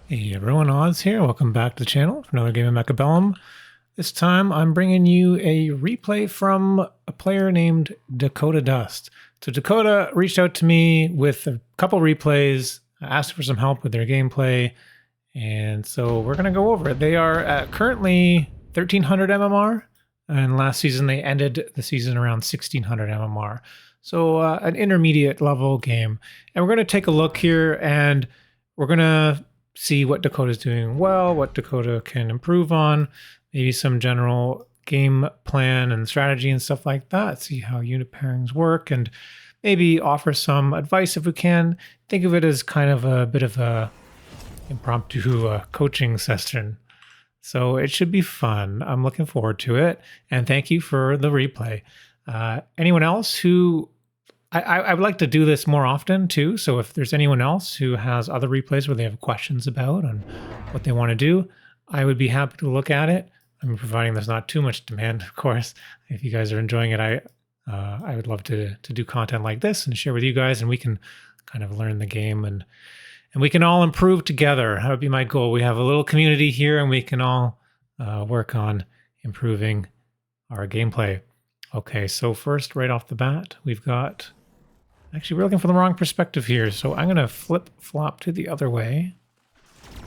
Hey everyone, Oz here. Welcome back to the channel for another game of Mechabellum. This time I'm bringing you a replay from a player named Dakota Dust. So Dakota reached out to me with a couple replays, asked for some help with their gameplay, and so we're going to go over it. They are at currently 1300 MMR, and last season they ended the season around 1600 MMR. So an intermediate level game. And we're going to take a look here and we're going to see what Dakota's doing well, what Dakota can improve on, maybe some general game plan and strategy and stuff like that, see how unit pairings work, and maybe offer some advice if we can. Think of it as kind of a bit of a impromptu coaching session. So it should be fun. I'm looking forward to it, and thank you for the replay. Anyone else who I would like to do this more often too. So if there's anyone else who has other replays where they have questions about on what they want to do, I would be happy to look at it. I'm providing there's not too much demand, of course. If you guys are enjoying it, I would love to do content like this and share with you guys, and we can kind of learn the game and we can all improve together. That would be my goal. We have a little community here, and we can all work on improving our gameplay. Okay, so first, right off the bat, we've got... Actually, we're looking for the wrong perspective here, so I'm going to flip-flop to the other way.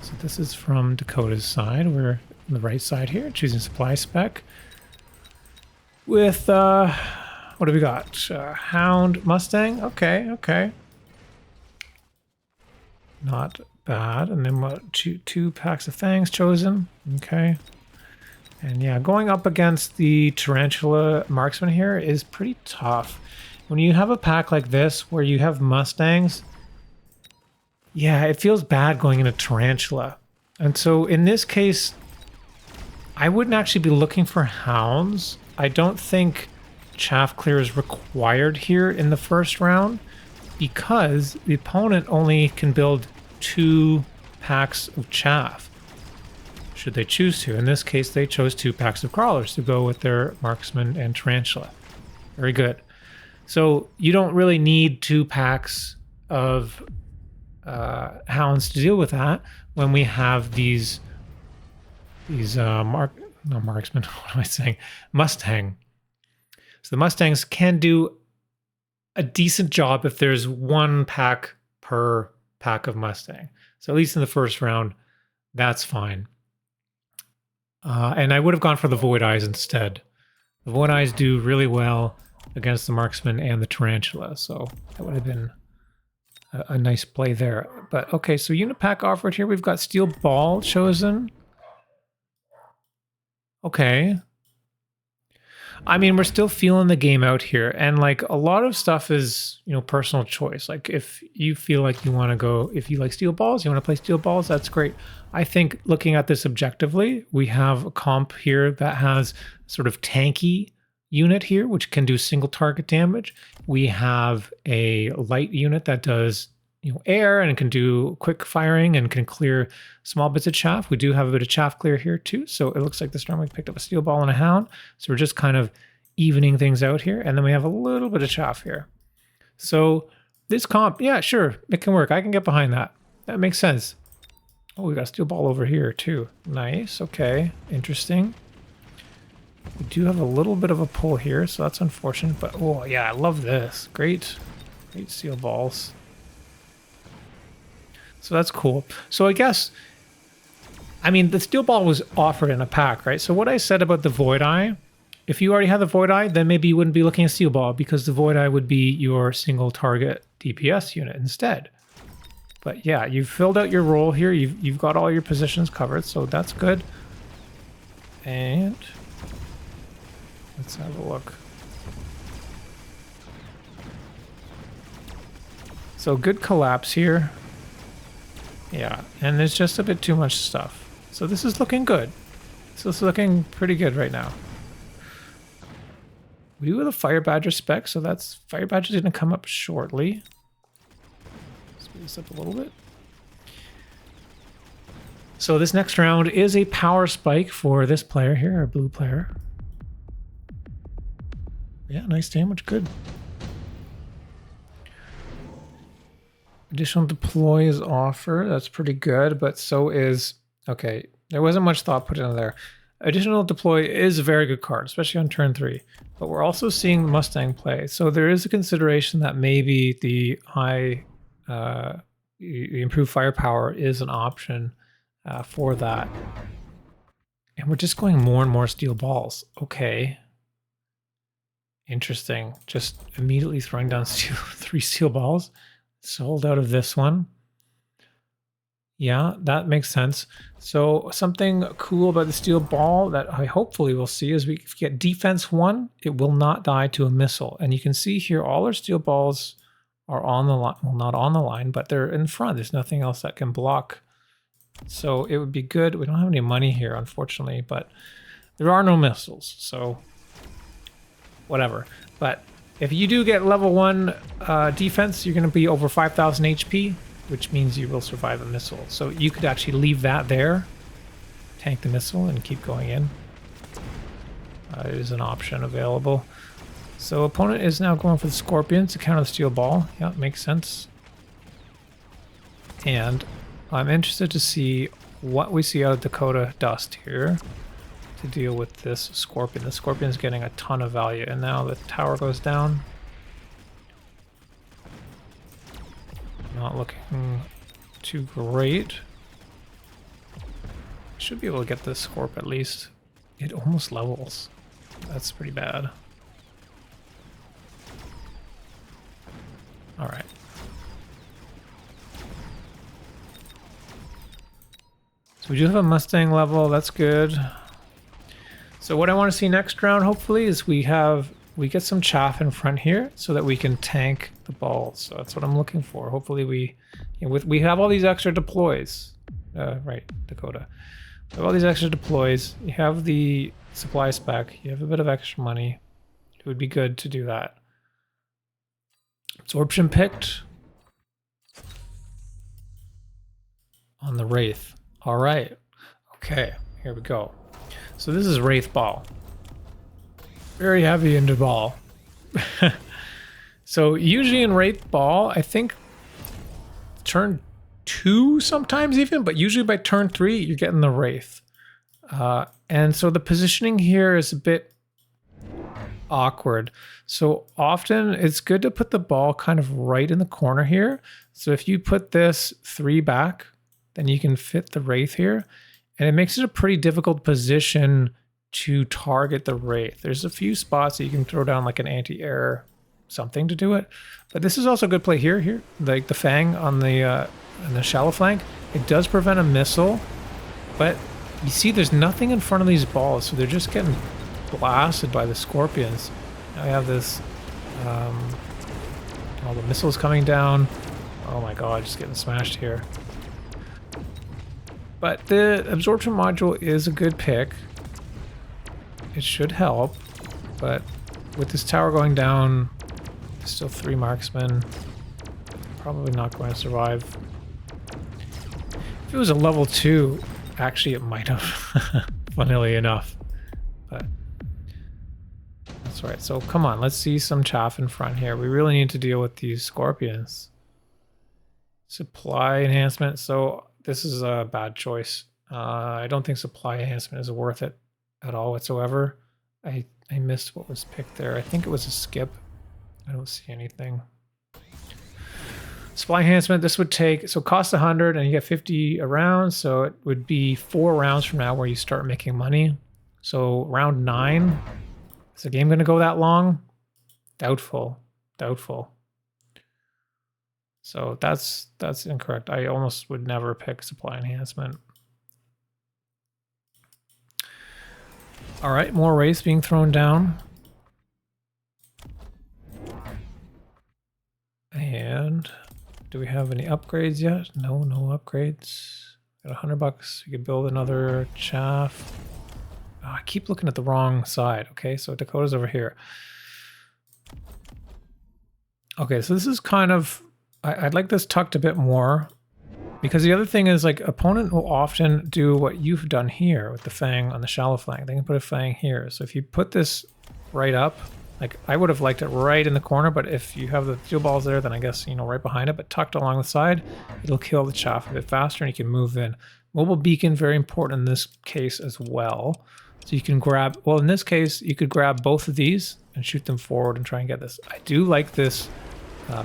So this is from Dakota's side. We're on the right side here, choosing supply spec. With, what do we got? Hound Mustang? Okay. Not bad. And then what? Two packs of Fangs chosen. Okay. And yeah, going up against the Tarantula Marksman here is pretty tough. When you have a pack like this where you have Mustangs, yeah, it feels bad going into Tarantula. And so in this case, I wouldn't actually be looking for Hounds. I don't think Chaff Clear is required here in the first round because the opponent only can build 2 packs of Chaff, should they choose to. In this case, they chose 2 packs of Crawlers to go with their Marksman and Tarantula. Very good. So you don't really need 2 packs of Hounds to deal with that when we have these marksmen, what am I saying? Mustang. So the Mustangs can do a decent job if there's 1 pack per pack of Mustang. So at least in the first round, that's fine. And I would have gone for the Void Eyes instead. The Void Eyes do really well against the Marksman and the Tarantula, so that would have been a nice play there. But okay, so unit pack offered here. We've got Steel Ball chosen. Okay. I mean, we're still feeling the game out here, and like a lot of stuff is, you know, personal choice. Like if you feel like you want to go, if you like Steel Balls, you want to play Steel Balls, that's great. I think looking at this objectively, we have a comp here that has sort of tanky unit here, which can do single target damage. We have a light unit that does, you know, air and can do quick firing and can clear small bits of chaff. We do have a bit of chaff clear here too. So it looks like this time we picked up a Steel Ball and a Hound. So we're just kind of evening things out here. And then we have a little bit of chaff here. So this comp, yeah, sure, it can work. I can get behind that. That makes sense. Oh, we got a Steel Ball over here too. Nice. Okay. Interesting. We do have a little bit of a pull here, so that's unfortunate, but oh yeah, I love this. Great Steel Balls. So that's cool. So I guess, I mean, the Steel Ball was offered in a pack, right? So what I said about the Void Eye, if you already have the Void Eye, then maybe you wouldn't be looking at Steel Ball because the Void Eye would be your single target DPS unit instead. But yeah, you've filled out your role here. You've got all your positions covered, so that's good. And let's have a look. So good collapse here. Yeah, and there's just a bit too much stuff. So this is looking good. So it's looking pretty good right now. We do have a Fire Badger spec, so that's Fire Badger's gonna come up shortly. Speed this up a little bit. So this next round is a power spike for this player here, our blue player. Yeah, nice damage, good. Additional deploy is offered. That's pretty good, but so is... Okay, there wasn't much thought put into there. Additional deploy is a very good card, especially on turn 3. But we're also seeing the Mustang play. So there is a consideration that maybe the high... the improved firepower is an option for that. And we're just going more and more steel balls. Okay. Interesting. Just immediately throwing down 3 steel balls. Sold out of this one. Yeah, that makes sense. So something cool about the steel ball that I hopefully will see is we get defense 1, it will not die to a missile. And you can see here all our steel balls are on the line. Well, not on the line, but they're in front. There's nothing else that can block. So it would be good. We don't have any money here, unfortunately, but there are no missiles. So whatever. But if you do get level 1 defense, you're going to be over 5,000 HP, which means you will survive a missile. So you could actually leave that there, tank the missile, and keep going in. It is an option available. So opponent is now going for the Scorpions to counter the steel ball. Yeah, makes sense. And I'm interested to see what we see out of Dakota Dust here to deal with this Scorpion. The Scorpion's getting a ton of value, and now the tower goes down. Not looking too great. Should be able to get this Scorp at least. It almost levels. That's pretty bad. Alright. So we do have a Mustang level, that's good. So what I want to see next round, hopefully, is we get some chaff in front here so that we can tank the balls. So that's what I'm looking for. Hopefully we have all these extra deploys. Right, Dakota. We have all these extra deploys. You have the supply spec. You have a bit of extra money. It would be good to do that. Absorption picked. On the Wraith. All right. Okay, here we go. So this is wraith-ball. Very heavy into ball. So usually in wraith-ball, I think turn 2 sometimes even, but usually by turn 3, you're getting the Wraith. And so the positioning here is a bit awkward. So often it's good to put the ball kind of right in the corner here. So if you put this 3 back, then you can fit the Wraith here. And it makes it a pretty difficult position to target the Wraith. There's a few spots that you can throw down like an anti-air something to do it. But this is also a good play here, like the Fang on the shallow flank. It does prevent a missile, but you see there's nothing in front of these balls, so they're just getting blasted by the Scorpions. Now I have this, all the missiles coming down. Oh my god, just getting smashed here. But the absorption module is a good pick. It should help, but with this tower going down, there's still 3 marksmen. Probably not going to survive. If it was a level 2, actually it might have, funnily enough. But that's right. So come on, let's see some chaff in front here. We really need to deal with these Scorpions. Supply enhancement. So this is a bad choice. I don't think supply enhancement is worth it at all whatsoever. I missed what was picked there. I think it was a skip. I don't see anything. Supply enhancement, this would take, so cost 100 and you get 50 a round, so it would be 4 rounds from now where you start making money. So round 9, is the game going to go that long? Doubtful. Doubtful. So that's incorrect. I almost would never pick supply enhancement. All right, more wraiths being thrown down. And do we have any upgrades yet? No, no upgrades. Got $100. We could build another chaff. Oh, I keep looking at the wrong side. Okay, so Dakota's over here. Okay, so this is kind of, I'd like this tucked a bit more, because the other thing is, like, opponent will often do what you've done here with the Fang on the shallow flank. They can put a Fang here. So if you put this right up, Like, I would have liked it right in the corner, but if you have the steel balls there, then I guess, you know, right behind it, but tucked along the side, it'll kill the chaff a bit faster and you can move in. Mobile beacon, very important in this case as well. So you can grab, well, in this case, you could grab both of these and shoot them forward and try and get this. I do like this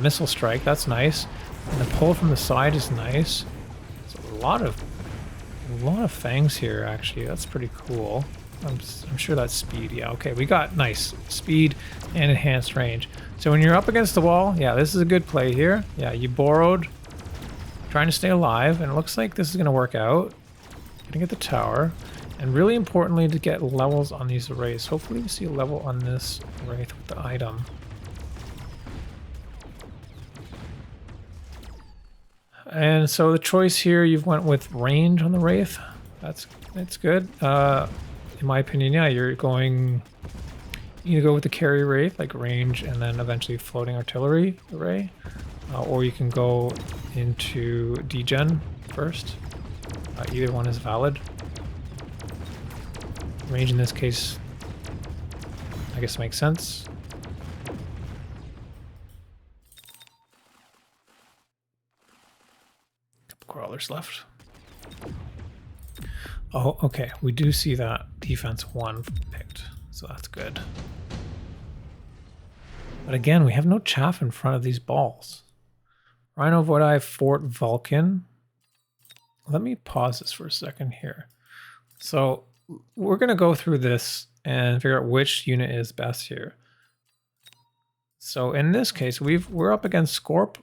missile strike. That's nice. And the pull from the side is nice. It's a lot of fangs here, actually. That's pretty cool. I'm sure that's speed. Yeah, okay. We got nice speed and enhanced range. So when you're up against the wall, yeah, this is a good play here. Yeah, you borrowed, trying to stay alive, and it looks like this is going to work out. Gonna get the tower. And really importantly, to get levels on these wraiths. Hopefully we see a level on this wraith with the item. And so the choice here, you've went with range on the wraith. That's good. In my opinion, yeah, you either go with the carry wraith, like range, and then eventually floating artillery array, or you can go into degen first. Either one is valid. Range in this case, I guess, makes sense. Couple crawlers left. Oh, okay. We do see that defense 1 picked, so that's good. But again, we have no chaff in front of these balls. Rhino, Void Eye, Fort, Vulcan. Let me pause this for a second here. So we're going to go through this and figure out which unit is best here. So in this case, we're up against Scorp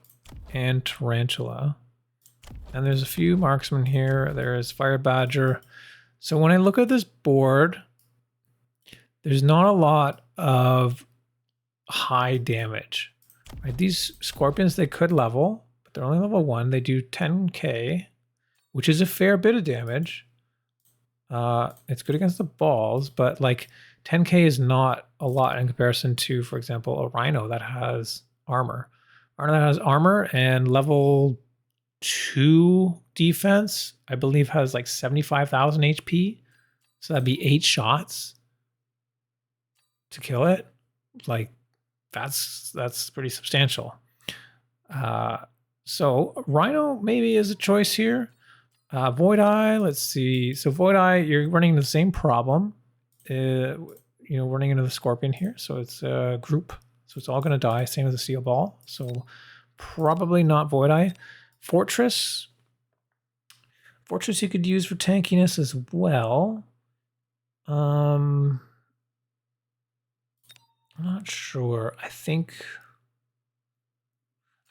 and Tarantula. And there's a few marksmen here. There's Fire Badger. So when I look at this board, there's not a lot of high damage. Right? These Scorpions, they could level, but they're only level 1. They do 10k, which is a fair bit of damage. It's good against the balls, but like 10k is not a lot in comparison to, for example, a Rhino that has armor. Rhino that has armor and level 2 defense, I believe, has like 75,000 HP. So that'd be 8 shots to kill it. Like that's pretty substantial. So Rhino maybe is a choice here. Void Eye, let's see. So Void Eye, you're running the same problem. You know, running into the Scorpion here. So it's a group. So it's all going to die. Same as the Steel Ball. So probably not Void Eye. Fortress you could use for tankiness as well. I'm not sure. I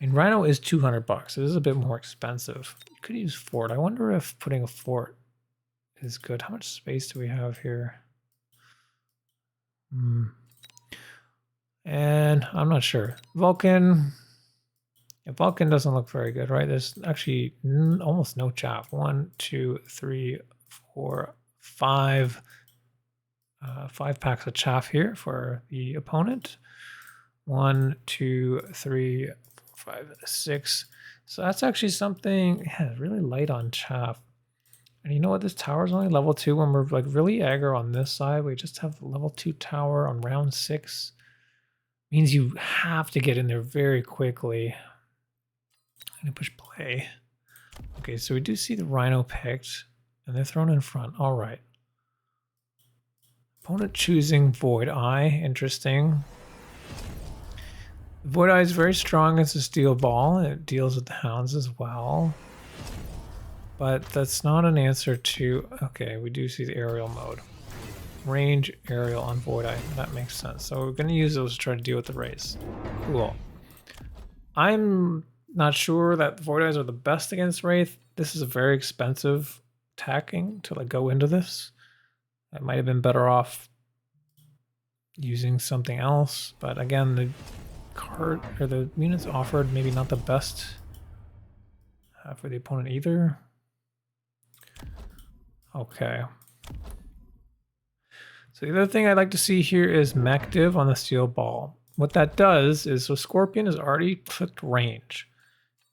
mean, Rhino is $200. It is a bit more expensive. You could use Fort. I wonder if putting a Fort is good. How much space do we have here? And I'm not sure. Vulcan. Yeah, Vulcan doesn't look very good, right? There's actually almost no chaff. 1, 2, 3, 4, 5. 5 packs of chaff here for the opponent. 1, 2, 3, 4, 5, 6. So that's actually something, yeah, really light on chaff. And you know what? This tower is only level 2 when we're like really aggro on this side. We just have the level 2 tower on round 6. Means you have to get in there very quickly. I'm gonna push play. Okay, so we do see the Rhino picked, and they're thrown in front. All right. Opponent choosing Void Eye. Interesting. Void Eye is very strong as a Steel Ball. It deals with the hounds as well. But that's not an answer to... Okay, we do see the aerial mode. Range aerial on Void Eye. That makes sense. So we're going to use those to try to deal with the race. Cool. I'm not sure that Void Eyes are the best against Wraith. This is a very expensive attacking to like go into this. I might have been better off using something else. But again, the card or the units offered maybe not the best for the opponent either. Okay. So the other thing I'd like to see here is mech div on the Steel Ball. What that does is, so Scorpion has already clicked range.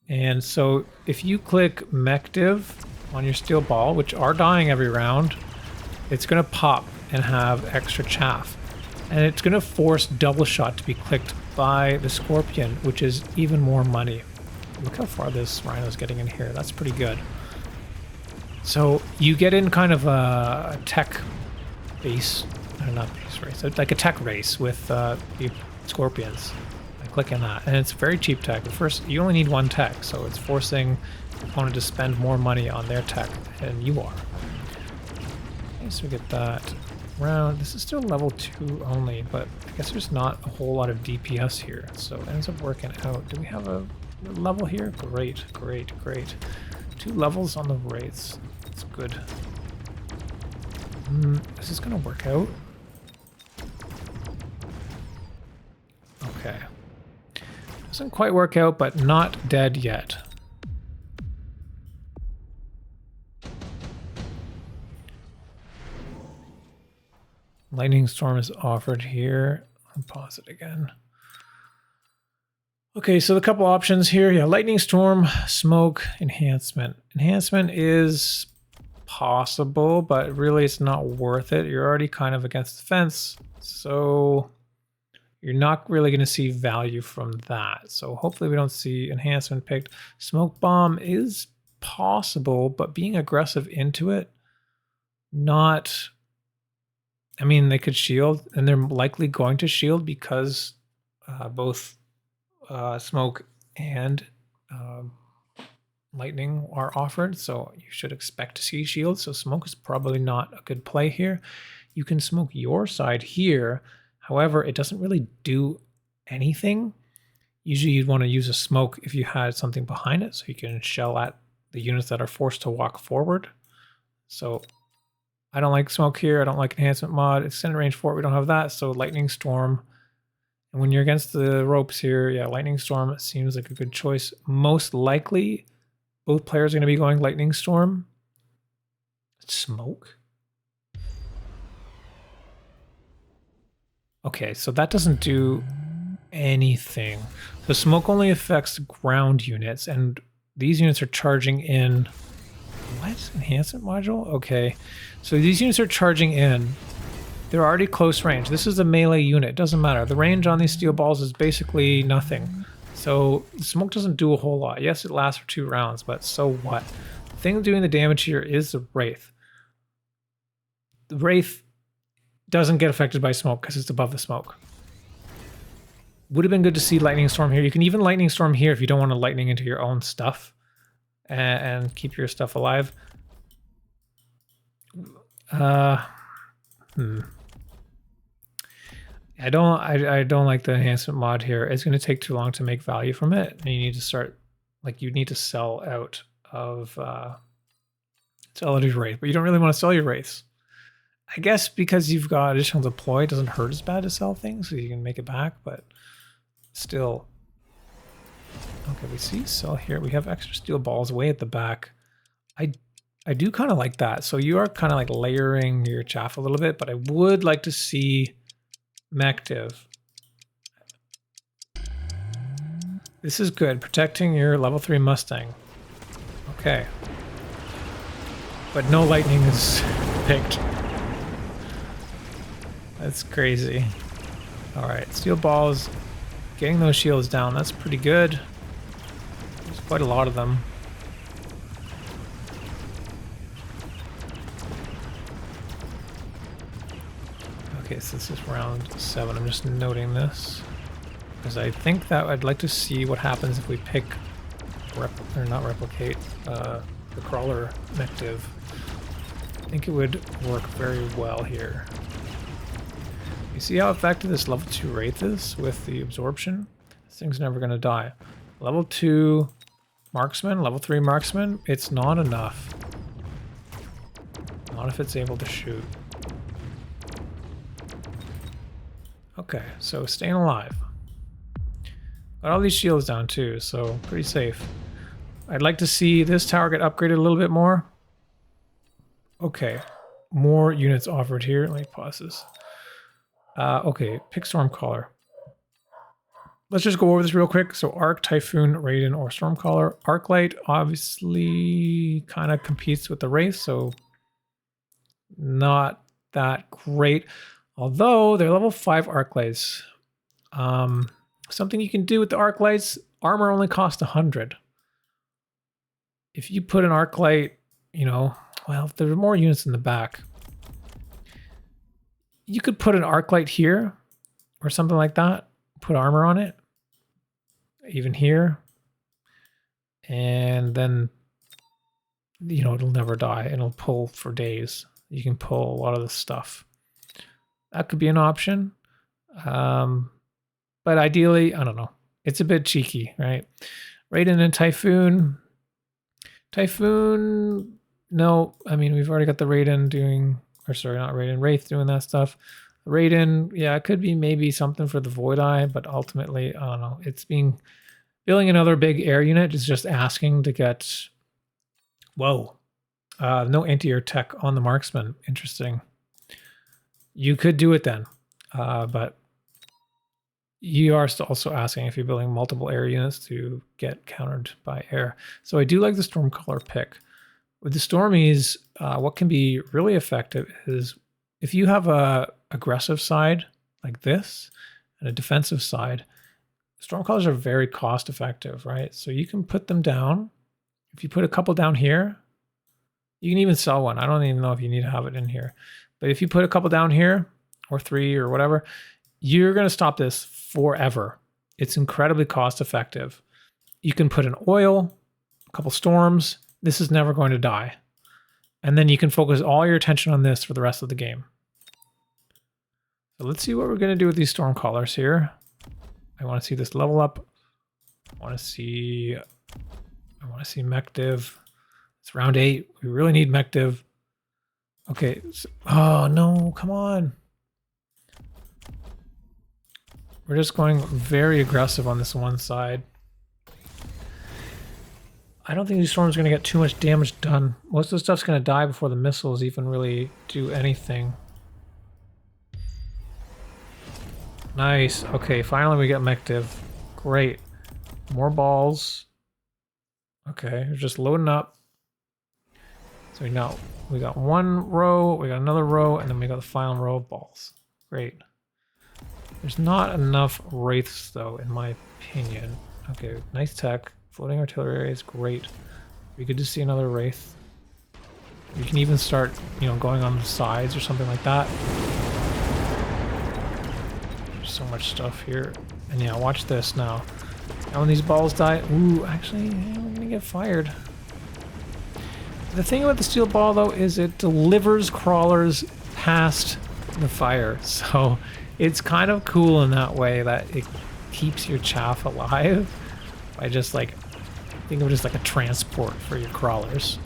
And so if you click mech div on your Steel Ball, which are dying every round, it's going to pop and have extra chaff. And it's going to force double shot to be clicked by the Scorpion, which is even more money. Look how far this Rhino's getting in here. That's pretty good. So you get in kind of a tech base, not base race, like a tech race with the Scorpions. I click on that, and it's very cheap tech. At first, you only need one tech, so it's forcing the opponent to spend more money on their tech than you are. Okay, so we get that round. This is still level 2 only, but I guess there's not a whole lot of DPS here, so it ends up working out. Do we have a level here? Great, great, great. 2 levels on the wraiths. That's good. Is this gonna work out? Okay. Doesn't quite work out, but not dead yet. Lightning Storm is offered here. I'll pause it again. Okay, so the couple options here. Yeah, Lightning Storm, Smoke, Enhancement. Enhancement is possible, but really it's not worth it. You're already kind of against the fence, so you're not really going to see value from that. So hopefully we don't see Enhancement picked. Smoke Bomb is possible, but being aggressive into it, not... I mean, they could shield, and they're likely going to shield because both Smoke and Lightning are offered, so you should expect to see shield. So Smoke is probably not a good play here. You can smoke your side here. However, it doesn't really do anything. Usually you'd want to use a smoke if you had something behind it, so you can shell at the units that are forced to walk forward. So I don't like smoke here. I don't like enhancement mod. Extended range fort, we don't have that. So Lightning Storm. And when you're against the ropes here, yeah, Lightning Storm seems like a good choice. Most likely, both players are going to be going Lightning Storm. Smoke? Okay, so that doesn't do anything. The smoke only affects ground units, and these units are charging in... What? Enhancement module? Okay. So these units are charging in. They're already close range. This is a melee unit. Doesn't matter. The range on these steel balls is basically nothing. So the smoke doesn't do a whole lot. Yes, it lasts for 2 rounds, but so what? The thing doing the damage here is the Wraith. The Wraith doesn't get affected by smoke because it's above the smoke. Would have been good to see Lightning Storm here. You can even Lightning Storm here if you don't want to lightning into your own stuff and keep your stuff alive. I don't like the enhancement mod here. It's going to take too long to make value from it, and you need to start, like, you need to sell out of your wraith, but you don't really want to sell your wraiths. I guess because you've got additional deploy, it doesn't hurt as bad to sell things, so you can make it back, but still. Okay, we see sell here. We have extra steel balls way at the back. I do kind of like that. So you are kind of like layering your chaff a little bit, but I would like to see Mechdiv. This is good, protecting your level 3 Mustang. Okay. But no lightning is picked. That's crazy. Alright, steel balls. Getting those shields down, that's pretty good. There's quite a lot of them. Okay, so this is round 7. I'm just noting this because I think that I'd like to see what happens if we pick the crawler Mechdiv. I think it would work very well here. You see how effective this level 2 Wraith is with the absorption? This thing's never going to die. Level 2 Marksman, level 3 Marksman, it's not enough. Not if it's able to shoot. Okay, so staying alive. Got all these shields down too, so pretty safe. I'd like to see this tower get upgraded a little bit more. Okay, more units offered here. Let me pause this. Okay, pick Stormcaller. Let's just go over this real quick. So Arc, Typhoon, Raiden, or Stormcaller. Arclight obviously kind of competes with the Wraith, so not that great. Although they're level 5 arc lights. Something you can do with the arc lights, armor only costs 100. If you put an arc light, you know, well, if there are more units in the back, you could put an arc light here or something like that, put armor on it, even here, and then, you know, it'll never die and it'll pull for days. You can pull a lot of this stuff. That could be an option. But ideally, I don't know. It's a bit cheeky, right? Raiden and Typhoon. Typhoon, no. I mean, we've already got the Raiden doing, or sorry, not Raiden, Wraith doing that stuff. Raiden, yeah, it could be maybe something for the Void Eye, but ultimately, I don't know. It's building another big air unit is just asking to get, whoa, no anti-air tech on the marksman. Interesting. You could do it then, but you are also asking if you're building multiple air units to get countered by air. So I do like the Stormcaller pick. With the Stormies, what can be really effective is if you have a aggressive side like this and a defensive side, Stormcallers are very cost effective, right? So you can put them down. If you put a couple down here, you can even sell one. I don't even know if you need to have it in here. But if you put a couple down here, or 3 or whatever, you're going to stop this forever. It's incredibly cost effective. You can put an oil, a couple storms. This is never going to die. And then you can focus all your attention on this for the rest of the game. So let's see what we're going to do with these Stormcallers here. I want to see this level up. I want to see mech div. It's round 8. We really need mech div. Okay. Oh no, come on. We're just going very aggressive on this one side. I don't think these storms are going to get too much damage done. Most of the stuff's going to die before the missiles even really do anything. Nice. Okay, finally we get mech div. Great. More balls. Okay, we're just loading up. So we got one row, we got another row, and then we got the final row of balls. Great. There's not enough wraiths though, in my opinion. Okay, nice tech. Floating artillery is great. We could just see another wraith. You can even start, you know, going on the sides or something like that. There's so much stuff here. And yeah, watch this now. Now when these balls die, ooh, actually, yeah, we're gonna get fired. The thing about the steel ball though is it delivers crawlers past the fire. So it's kind of cool in that way that it keeps your chaff alive by just like, think of it as like a transport for your crawlers.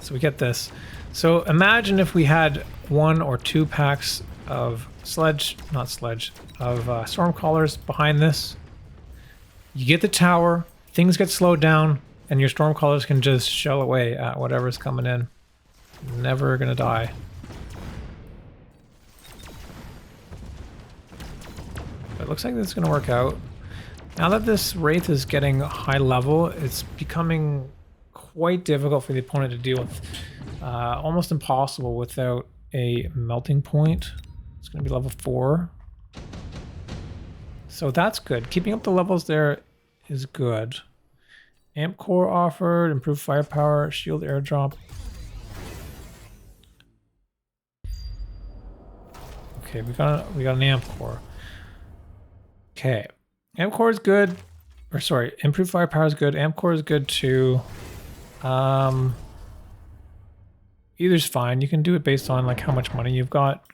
So we get this. So imagine if we had 1 or 2 packs of Stormcallers behind this. You get the tower, things get slowed down, and your Stormcallers can just shell away at whatever's coming in. Never gonna die. But it looks like this is gonna work out. Now that this Wraith is getting high level, it's becoming quite difficult for the opponent to deal with. Almost impossible without a melting point. It's gonna be level 4. So that's good. Keeping up the levels there is good. Amp core offered, improved firepower, shield airdrop. Okay, we got an amp core. Okay, amp core is good. Or sorry, improved firepower is good. Amp core is good too. Either's fine. You can do it based on like how much money you've got.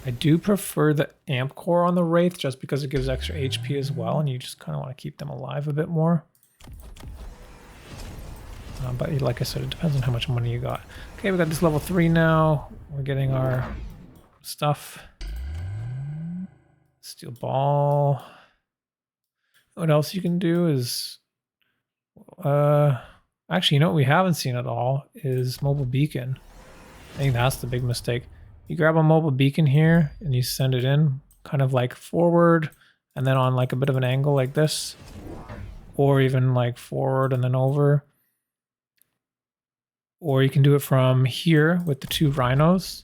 I do prefer the amp core on the Wraith just because it gives extra HP as well, and you just kind of want to keep them alive a bit more. But like I said, it depends on how much money you got. Okay, we got this level 3 now. We're getting our stuff. Steel ball. What else you can do is... actually, you know what we haven't seen at all is mobile beacon. I think that's the big mistake. You grab a mobile beacon here and you send it in kind of like forward and then on like a bit of an angle like this, or even like forward and then over. Or you can do it from here with the 2 rhinos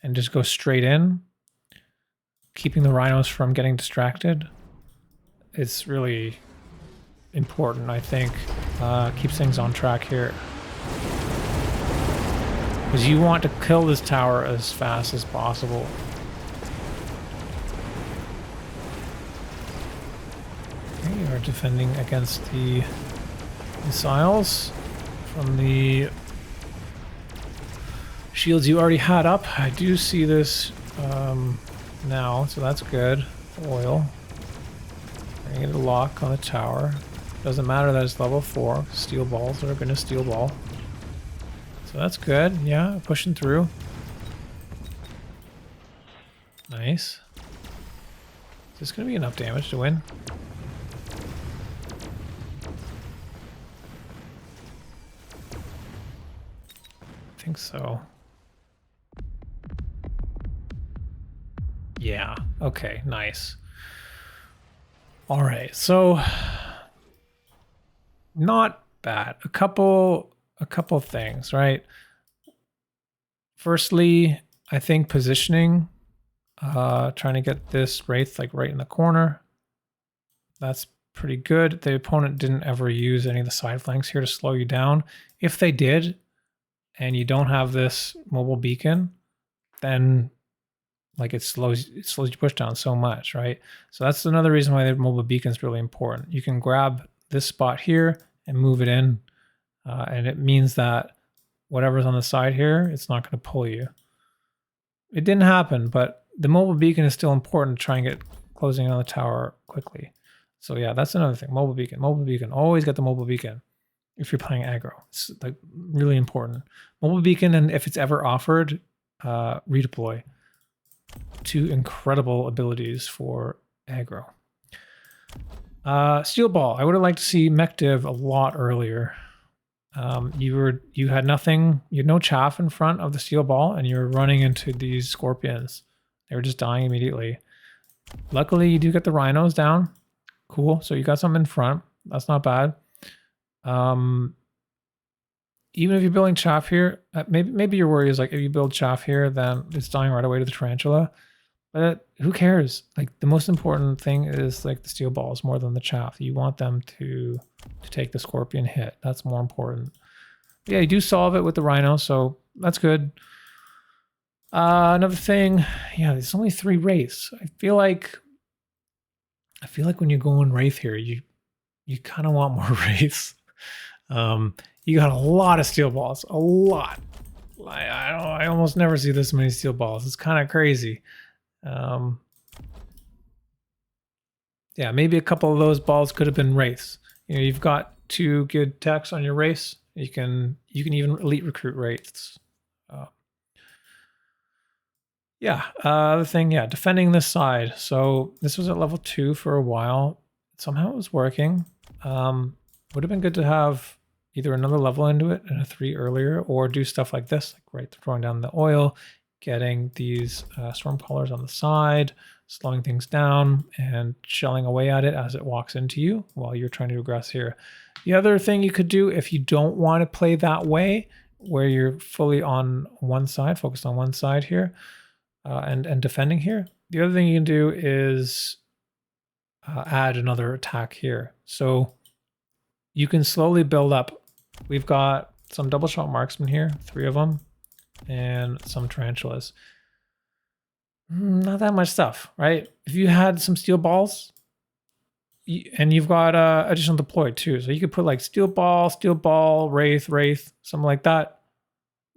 and just go straight in, keeping the rhinos from getting distracted. It's really important, I think. Keeps things on track here. Because you want to kill this tower as fast as possible. Okay, you are defending against the missiles from the shields you already had up. I do see this now, so that's good. Oil. Bring it a lock on the tower. Doesn't matter that it's level 4. Steel balls are going to steel ball. So that's good. Yeah, pushing through. Nice. Is this going to be enough damage to win? I think so. Yeah. Okay, nice. All right, so not bad. A couple things, right? Firstly, I think positioning, trying to get this wraith like right in the corner. That's pretty good. The opponent didn't ever use any of the side flanks here to slow you down. If they did, and you don't have this mobile beacon, then like it slows your push down so much, right? So that's another reason why the mobile beacon is really important. You can grab this spot here and move it in, and it means that whatever's on the side here, it's not going to pull you. It didn't happen, but the mobile beacon is still important to try and get closing on the tower quickly. So yeah, that's another thing. Mobile beacon. Always get the mobile beacon if you're playing aggro. It's like really important. Mobile beacon, and if it's ever offered, redeploy. 2 incredible abilities for aggro. Steel ball. I would have liked to see mech div a lot earlier. You had nothing. You had no chaff in front of the steel ball, and you were running into these scorpions. They were just dying immediately. Luckily, you do get the rhinos down. Cool. So you got some in front. That's not bad. Even if you're building chaff here, maybe your worry is like if you build chaff here, then it's dying right away to the tarantula. But who cares? Like the most important thing is like the steel balls more than the chaff. You want them to take the scorpion hit. That's more important. But yeah, you do solve it with the rhino, so that's good. Another thing, yeah, there's only 3 wraiths. I feel like when you go in wraith here, you kind of want more wraiths. You got a lot of steel balls, a lot. I almost never see this many steel balls. It's kind of crazy. Yeah, maybe a couple of those balls could have been wraiths. You know, you've got 2 good techs on your race. You can even elite recruit wraiths. Yeah, other thing, yeah, defending this side. So this was at level 2 for a while. Somehow it was working. Would have been good to have either another level into it and a 3 earlier, or do stuff like this, like right, throwing down the oil, getting these storm callers on the side, slowing things down, and shelling away at it as it walks into you while you're trying to aggress here. The other thing you could do if you don't want to play that way, where you're fully on one side, focused on one side here, and defending here, the other thing you can do is add another attack here. So you can slowly build up. We've got some double shot marksmen here, 3 of them, and some tarantulas. Not that much stuff, right? If you had some steel balls, and you've got additional deployed too, so you could put like steel ball, wraith, something like that.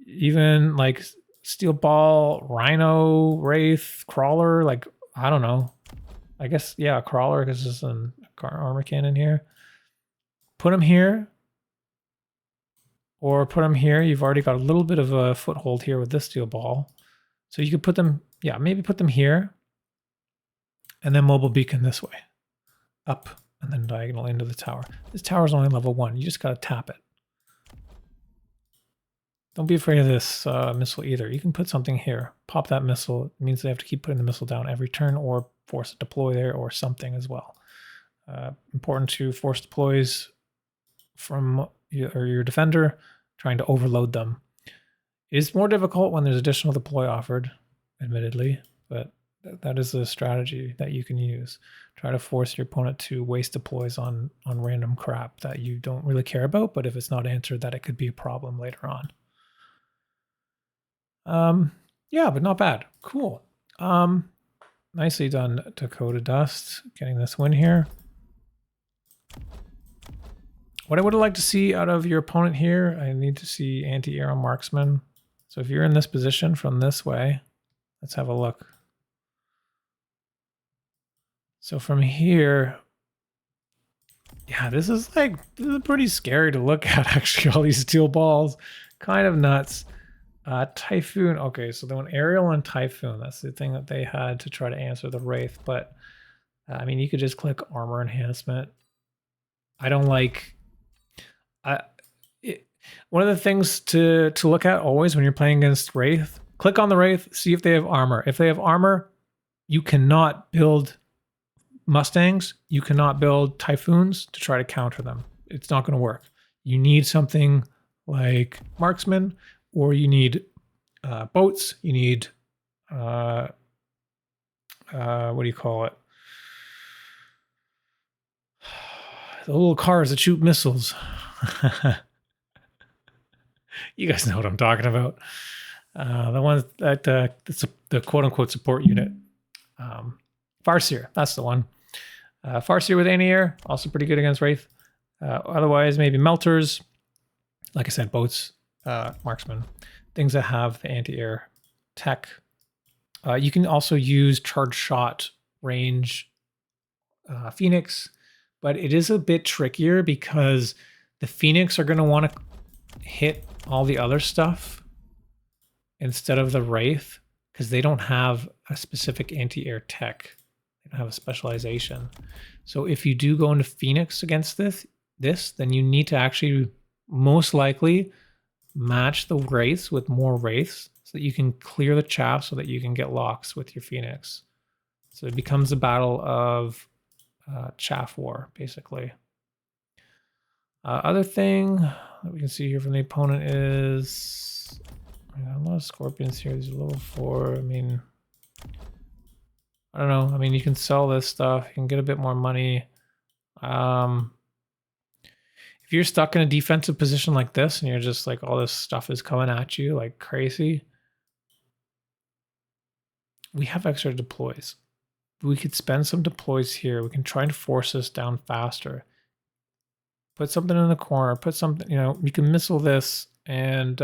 Even like steel ball, rhino, wraith, crawler, like I don't know. I guess yeah, crawler because there's an armor cannon here. Put them here. Or put them here. You've already got a little bit of a foothold here with this steel ball. So you could put them, yeah, maybe put them here. And then mobile beacon this way. Up and then diagonal into the tower. This tower is only level 1. You just got to tap it. Don't be afraid of this missile either. You can put something here. Pop that missile. It means they have to keep putting the missile down every turn or force a deploy there or something as well. Important to force deploys from your defender trying to overload them. It is more difficult when there's additional deploy offered, admittedly, but that is a strategy that you can use. Try to force your opponent to waste deploys on random crap that you don't really care about, but if it's not answered, that it could be a problem later on. Yeah, but not bad. Cool. Nicely done, Dakota Dust, getting this win here. What I would like to see out of your opponent here, I need to see anti-air on marksman. So if you're in this position from this way, let's have a look. So from here, yeah, this is pretty scary to look at, actually, all these steel balls. Kind of nuts. Typhoon, okay, so they went aerial and typhoon. That's the thing that they had to try to answer the wraith, but I mean, you could just click armor enhancement. I don't like... one of the things to look at always when you're playing against wraith, click on the wraith, see if they have armor. If they have armor, you cannot build Mustangs, you cannot build Typhoons to try to counter them. It's not going to work. You need something like marksman, or you need boats. You need what do you call it? The little cars that shoot missiles. You guys know what I'm talking about. The ones that the quote-unquote support unit. Farseer, that's the one. Farseer with anti-air, also pretty good against wraith. Otherwise, maybe melters. Like I said, boats, marksman, things that have the anti-air tech. You can also use charge shot range Phoenix, but it is a bit trickier because the Phoenix are going to want to hit all the other stuff instead of the wraith because they don't have a specific anti-air tech. They don't have a specialization. So if you do go into Phoenix against this, then you need to actually most likely match the wraiths with more wraiths so that you can clear the chaff so that you can get locks with your Phoenix. So it becomes a battle of chaff war, basically. Other thing that we can see here from the opponent is a lot of scorpions here. These are level 4. I mean, I don't know. I mean, you can sell this stuff. You can get a bit more money. If you're stuck in a defensive position like this and you're just like, all this stuff is coming at you like crazy, we have extra deploys. We could spend some deploys here. We can try and force this down faster. Put something in the corner, put something, you can missile this and,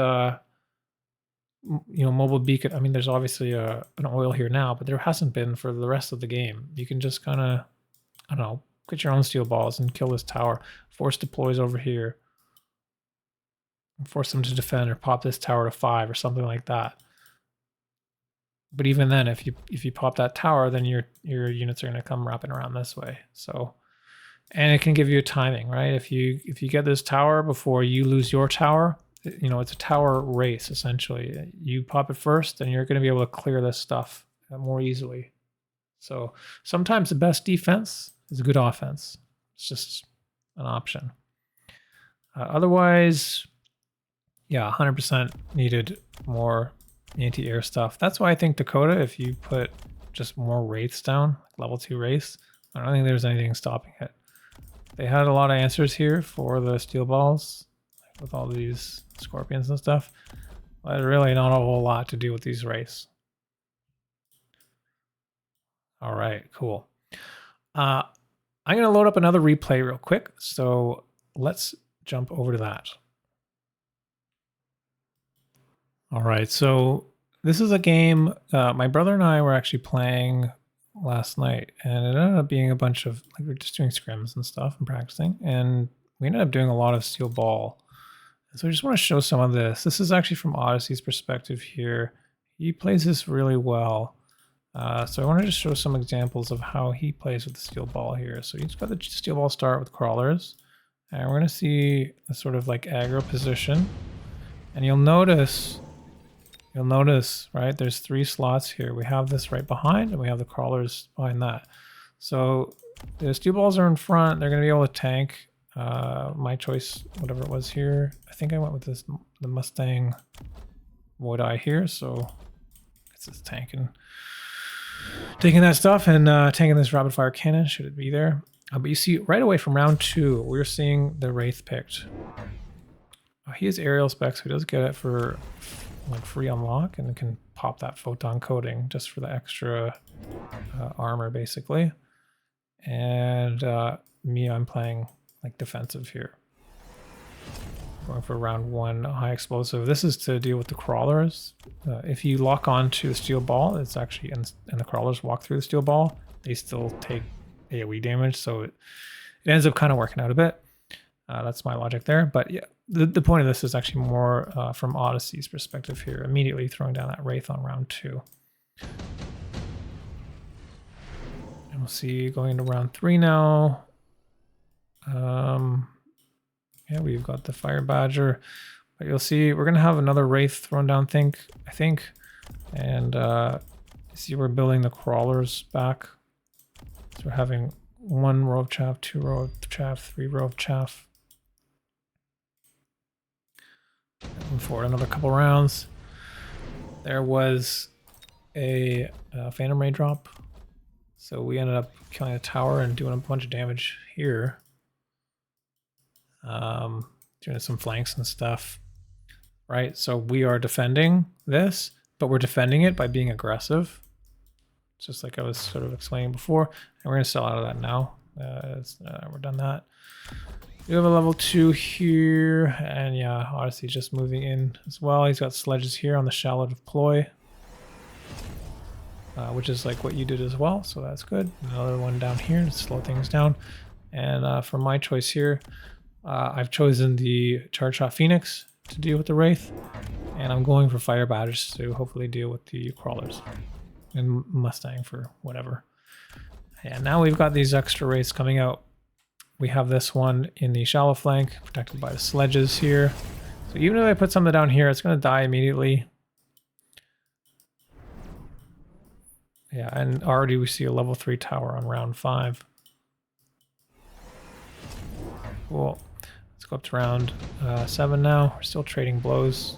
mobile beacon. I mean, there's obviously an oil here now, but there hasn't been for the rest of the game. You can just kind of, I don't know, get your own steel balls and kill this tower. Force deploys over here. Force them to defend or pop this tower to 5 or something like that. But even then, if you pop that tower, then your units are going to come wrapping around this way. So, and it can give you a timing, right? If you get this tower before you lose your tower, it's a tower race essentially. You pop it first, and you're going to be able to clear this stuff more easily. So sometimes the best defense is a good offense. It's just an option. Otherwise, yeah, 100% needed more anti-air stuff. That's why I think Dakota, if you put just more wraiths down, like level 2 wraiths, I don't think there's anything stopping it. They had a lot of answers here for the steel balls, like with all these scorpions and stuff, but really not a whole lot to do with these wraiths. All right, cool. I'm going to load up another replay real quick, so let's jump over to that. All right, so this is a game my brother and I were actually playing last night, and it ended up being a bunch of, we were just doing scrims and stuff and practicing, and we ended up doing a lot of steel ball. And so I just want to show some of this. This is actually from Odyssey's perspective here. He plays this really well. So I want to just show some examples of how he plays with the steel ball here. So he's got the steel ball start with crawlers, and we're going to see a sort of like aggro position. And you'll notice, right, there's 3 slots here. We have this right behind, and we have the crawlers behind that. So the steel balls are in front. They're going to be able to tank my choice, whatever it was here. I think I went with the Mustang Wood Eye here, so it's this tanking that stuff and tanking this rapid fire cannon. Should it be there? But you see right away from round 2, we're seeing the Wraith picked. He has aerial specs, so he does get it for like free unlock, and can pop that photon coating just for the extra armor, basically. And me, I'm playing like defensive here. Going for round 1 high explosive. This is to deal with the crawlers. If you lock on to the steel ball, it's actually and the crawlers walk through the steel ball, they still take AoE damage, so it ends up kind of working out a bit. That's my logic there. But yeah, the point of this is actually more from Odyssey's perspective here, immediately throwing down that Wraith on round 2. And we'll see going into round 3 now. Yeah, we've got the Fire Badger, but you'll see we're gonna have another Wraith thrown down, I think, and you see we're building the crawlers back. So we're having 1 row of chaff, 2 row of chaff, 3 row of chaff. Moving forward another couple rounds. There was a Phantom Ray drop, so we ended up killing a tower and doing a bunch of damage here. Doing some flanks and stuff, right? So we are defending this, but we're defending it by being aggressive, just like I was sort of explaining before. And we're gonna sell out of that now. We're done that. We have a level 2 here, and yeah, Odyssey just moving in as well. He's got sledges here on the shallow deploy, which is like what you did as well, so that's good. Another one down here to slow things down. And for my choice here, I've chosen the Charge Shot Phoenix to deal with the Wraith, and I'm going for Fire Badgers to hopefully deal with the crawlers, and Mustang for whatever. And now we've got these extra Wraiths coming out. We have this one in the shallow flank, protected by the sledges here. So even if I put something down here, it's going to die immediately. Yeah, and already we see a level 3 tower on round 5. Cool. Let's go up to round 7 now. We're still trading blows.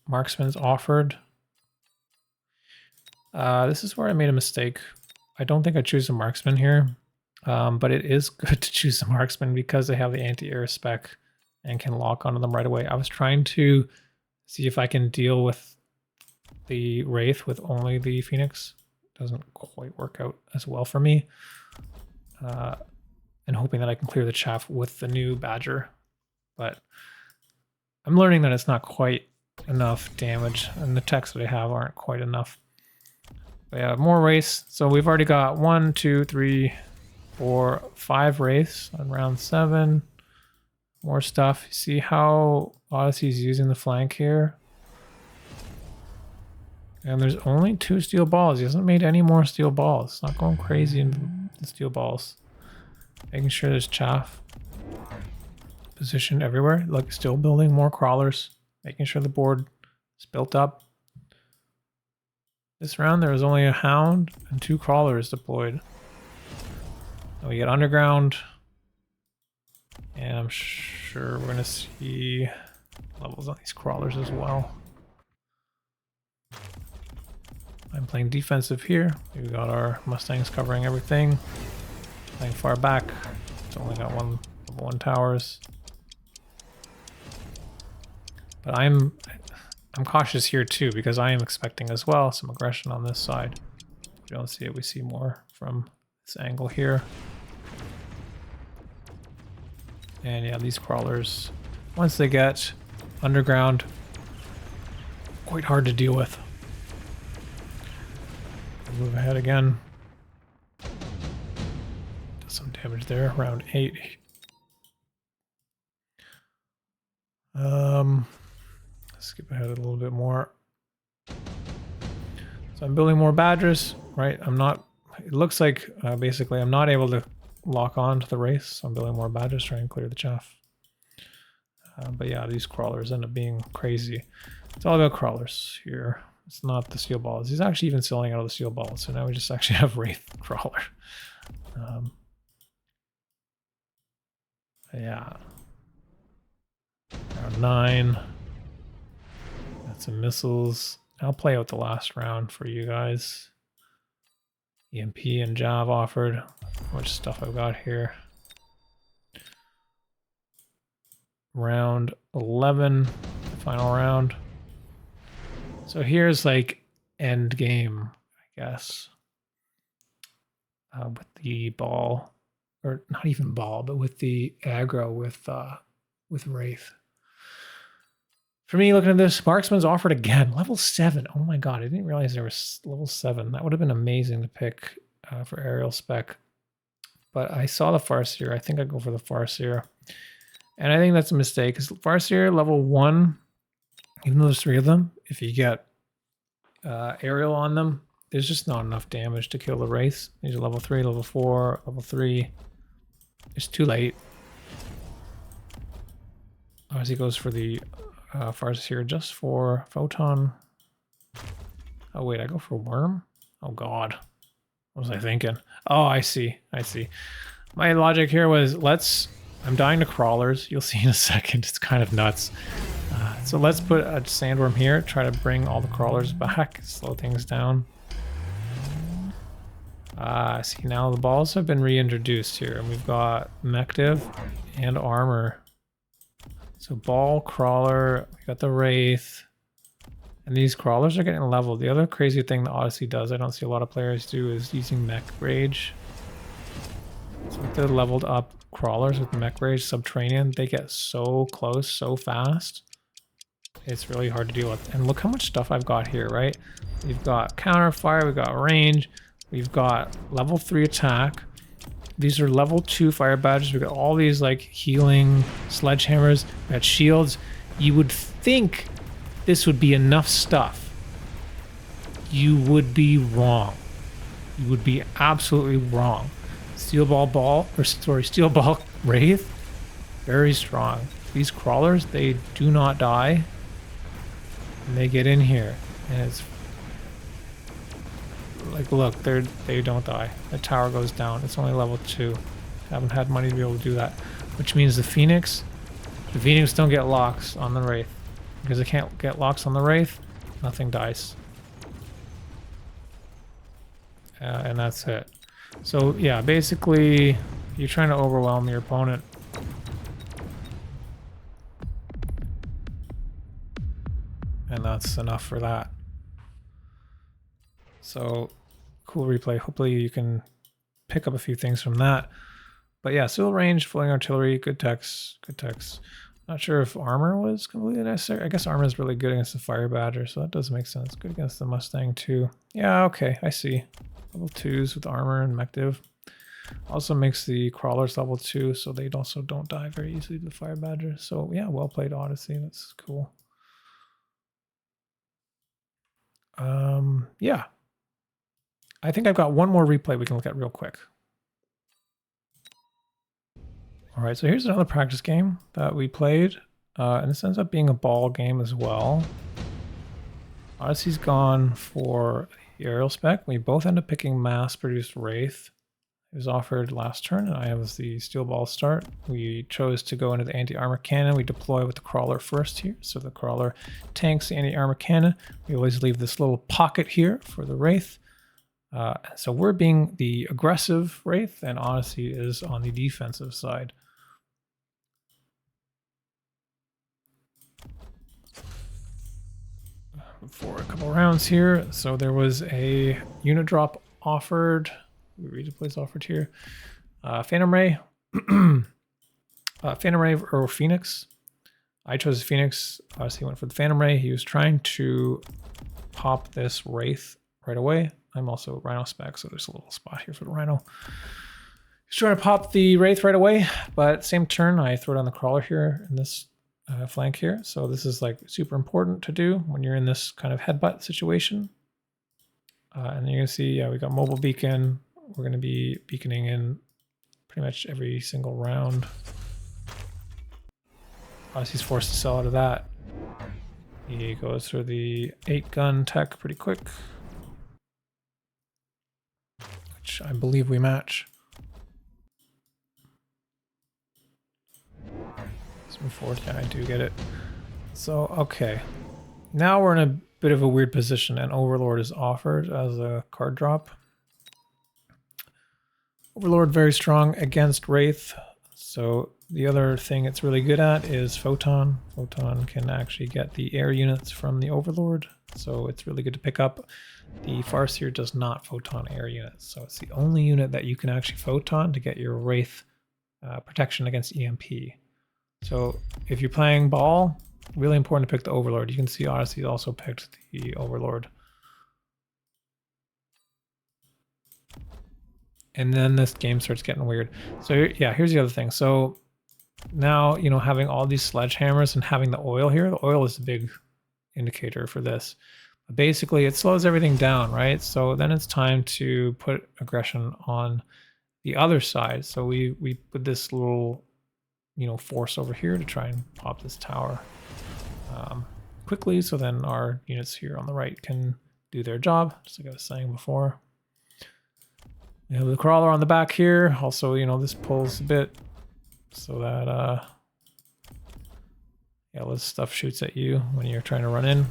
Marksman's offered. This is where I made a mistake. I don't think I choose a marksman here, but it is good to choose a marksman because they have the anti-air spec and can lock onto them right away. I was trying to see if I can deal with the Wraith with only the Phoenix. Doesn't quite work out as well for me. And hoping that I can clear the chaff with the new Badger. But I'm learning that it's not quite enough damage, and the techs that I have aren't quite enough. But yeah, more Wraiths. So we've already got 1, 2, 3, 4, 5 Wraiths on round 7. More stuff. You see how Odyssey's using the flank here? And there's only 2 steel balls. He hasn't made any more steel balls. It's not going crazy in the steel balls. Making sure there's chaff positioned everywhere. Look, still building more crawlers. Making sure the board is built up. This round there was only a hound and 2 crawlers deployed. And we get underground. And I'm sure we're going to see levels on these crawlers as well. I'm playing defensive here. We've got our Mustangs covering everything. Playing far back. It's only got level 1 towers. But I'm cautious here too, because I am expecting as well some aggression on this side. If you don't see it, we see more from this angle here. And yeah, these crawlers, once they get underground, quite hard to deal with. Move ahead again. Does some damage there, round 8. Skip ahead a little bit more. So I'm building more Badgers, right? It looks like basically I'm not able to lock on to the race, so I'm building more Badgers, trying to clear the chaff. But yeah, these crawlers end up being crazy. It's all about crawlers here. It's not the steel balls. He's actually even selling out of the steel balls, so now we just actually have Wraith Crawler. yeah. Round 9. Got some missiles. I'll play out the last round for you guys. EMP and Jav offered. How much stuff I've got here. Round 11, final round. So here's like end game, I guess. With the ball, or not even ball, but with the aggro with Wraith. For me, looking at this, Marksman's offered again. Level 7. Oh my god, I didn't realize there was level 7. That would have been amazing to pick for aerial spec. But I saw the Farseer. I think I'd go for the Farseer. And I think that's a mistake, because Farseer, level 1, even though there's 3 of them, if you get aerial on them, there's just not enough damage to kill the Wraiths. These are level 3, level 4, level 3. It's too late. Obviously goes for the Farseer just for Photon. Oh wait, I go for Worm? Oh god. What was I thinking? Oh, I see. I see. My logic here was I'm dying to crawlers. You'll see in a second. It's kind of nuts. So let's put a sandworm here. Try to bring all the crawlers back. Slow things down. See, now the balls have been reintroduced here. And we've got Mechdiv and armor. So ball, crawler, we got the Wraith. And these crawlers are getting leveled. The other crazy thing the Odyssey does, I don't see a lot of players do, is using Mech Rage. So with the leveled up crawlers with Mech Rage, Subterranean, they get so close, so fast. It's really hard to deal with. And look how much stuff I've got here, right? We've got counter fire, we've got range, we've got level 3 attack. These are level 2 fire badges. We've got all these like healing sledgehammers, we got shields. You would think this would be enough stuff. You would be wrong. You would be absolutely wrong. Steel ball Wraith, very strong. These crawlers, they do not die. And they get in here, and it's like, look, they don't die. The tower goes down. It's only level 2. Haven't had money to be able to do that, which means the Phoenix don't get locks on the Wraith, because they can't get locks on the Wraith. Nothing dies, and that's it. So yeah, basically, you're trying to overwhelm your opponent. And that's enough for that. So, cool replay. Hopefully you can pick up a few things from that. But yeah, civil range, floating artillery, good techs, good techs. Not sure if armor was completely necessary. I guess armor is really good against the Fire Badger, so that does make sense. Good against the Mustang too. Yeah, okay, I see. Level 2s with armor and Mechdiv. Also makes the crawlers level 2, so they also don't die very easily to the Fire Badger. So yeah, well played Odyssey. That's cool. Yeah. I think I've got one more replay we can look at real quick. All right, so here's another practice game that we played, and this ends up being a ball game as well. Odyssey's gone for the aerial spec. We both end up picking mass-produced Wraith. It was offered last turn, and I have the steel ball start. We chose to go into the anti-armor cannon. We deploy with the crawler first here, so the crawler tanks the anti-armor cannon. We always leave this little pocket here for the Wraith. So we're being the aggressive Wraith, and Odyssey is on the defensive side. For a couple rounds here, so there was a unit drop offered. Redeploys offered here. Phantom Ray, Phantom Ray or Phoenix. I chose Phoenix. Obviously, he went for the Phantom Ray. He was trying to pop this Wraith right away. I'm also Rhino spec, so there's a little spot here for the Rhino. He's trying to pop the Wraith right away, but same turn, I throw down the crawler here in this flank here. So this is like super important to do when you're in this kind of headbutt situation. And you're gonna see, yeah, we got mobile beacon. We're gonna be beaconing in pretty much every single round. Obviously, he's forced to sell out of that. He goes through the 8-gun tech pretty quick, which I believe we match. Let's move forward. Yeah, I do get it. So, okay. Now we're in a bit of a weird position, and Overlord is offered as a card drop. Overlord very strong against Wraith. So the other thing it's really good at is Photon. Photon can actually get the air units from the Overlord, so it's really good to pick up. The Farseer does not Photon air units, so it's the only unit that you can actually Photon to get your Wraith protection against EMP. So if you're playing Ball, really important to pick the Overlord. You can see Odyssey also picked the Overlord. And then this game starts getting weird. So yeah, here's the other thing. So now, you know, having all these sledgehammers and having the oil here, the oil is the big indicator for this. But basically, it slows everything down, right? So then it's time to put aggression on the other side. So we put this little, you know, force over here to try and pop this tower quickly. So then our units here on the right can do their job, just like I was saying before. We have the crawler on the back here. Also, you know, this pulls a bit so that yeah, this stuff shoots at you when you're trying to run in.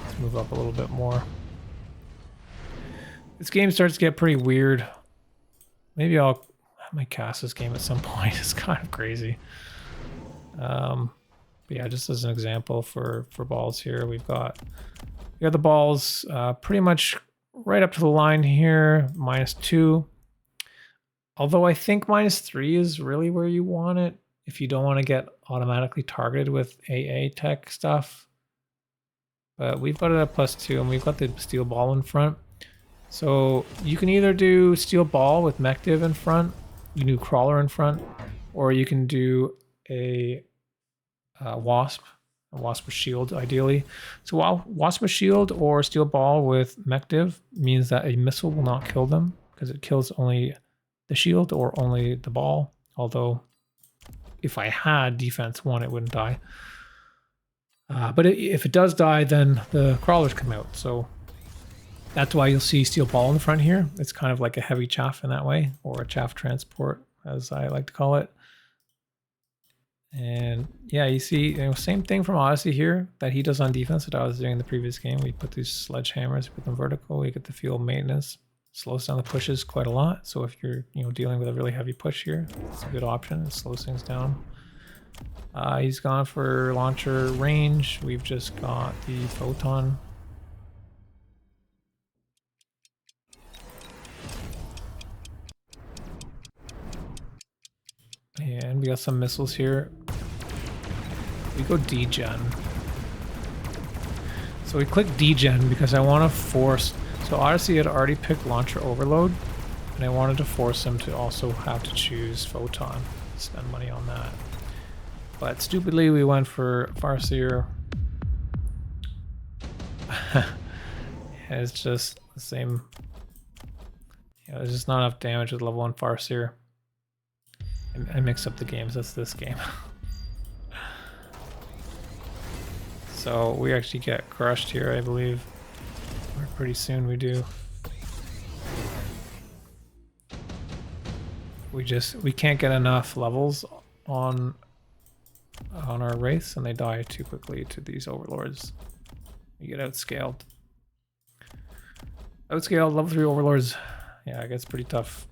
Let's move up a little bit more. This game starts to get pretty weird. Maybe I might cast this game at some point. It's kind of crazy. But yeah, just as an example for balls here, we got the balls pretty much right up to the line here, -2. Although I think -3 is really where you want it if you don't want to get automatically targeted with AA tech stuff. But we've got it at +2, and we've got the steel ball in front. So you can either do steel ball with mech div in front, you can do crawler in front, or you can do a wasp. A wasp with shield, ideally. So while wasp with shield or steel ball with mech div means that a missile will not kill them because it kills only the shield or only the ball. Although if I had defense 1, it wouldn't die. But if it does die, then the crawlers come out. So that's why you'll see steel ball in the front here. It's kind of like a heavy chaff in that way, or a chaff transport, as I like to call it. And yeah, you see, you know, same thing from Odyssey here that he does on defense that I was doing in the previous game. We put these sledgehammers, put them vertical, we get the field maintenance, slows down the pushes quite a lot. So if you're, you know, dealing with a really heavy push here, it's a good option. It slows things down. He's gone for launcher range. We've just got the photon. And we got some missiles here. We go degen. So we click degen because I want to force. So Odyssey had already picked launcher overload, and I wanted to force him to also have to choose photon. Spend money on that. But stupidly, we went for Farseer. It's just the same. Yeah, there's just not enough damage with level 1 Farseer. I mix up the games. That's this game. So we actually get crushed here, I believe. Or pretty soon we do. We can't get enough levels on our race, and they die too quickly to these overlords. We get outscaled. Outscaled level 3 overlords. Yeah, it gets pretty tough.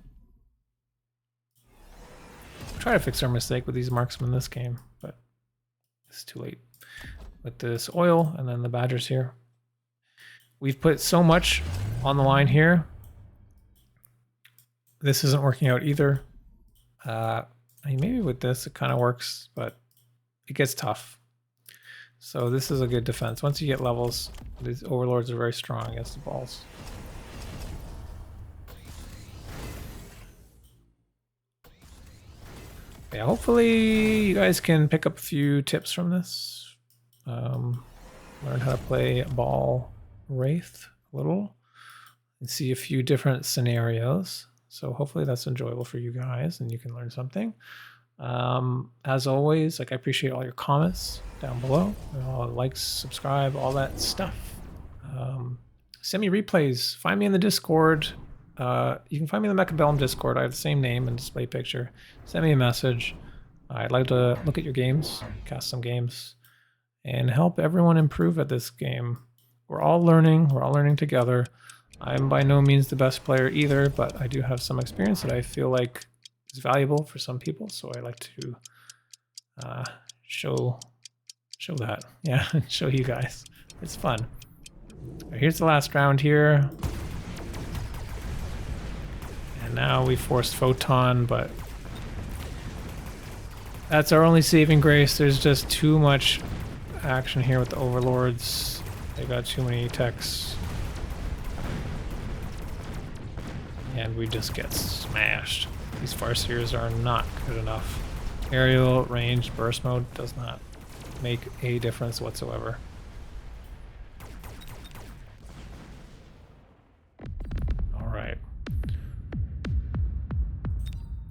Try to fix our mistake with these marksmen this game, but it's too late. With this oil and then the badgers here. We've put so much on the line here. This isn't working out either. I mean, maybe with this it kind of works, but it gets tough. So this is a good defense. Once you get levels, these overlords are very strong against the balls. Yeah, hopefully you guys can pick up a few tips from this. Learn how to play ball wraith a little and see a few different scenarios. So hopefully that's enjoyable for you guys and you can learn something. As always, like, I appreciate all your comments down below, all the likes, subscribe, all that stuff. Send me replays. Find me in the Discord. You can find me in the Mechabellum Discord. I have the same name and display picture. Send me a message. I'd like to look at your games, cast some games, and help everyone improve at this game. We're all learning together. I'm by no means the best player either, but I do have some experience that I feel like is valuable for some people, so I like to show that. Yeah, show you guys. It's fun. Right, here's the last round here. And now we forced Photon, but that's our only saving grace. There's just too much action here with the overlords. They got too many techs. And we just get smashed. These Farseers are not good enough. Aerial, range, burst mode does not make a difference whatsoever. Alright.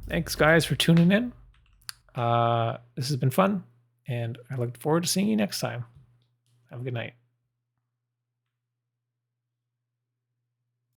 Thanks guys for tuning in. This has been fun, and I look forward to seeing you next time. Have a good night.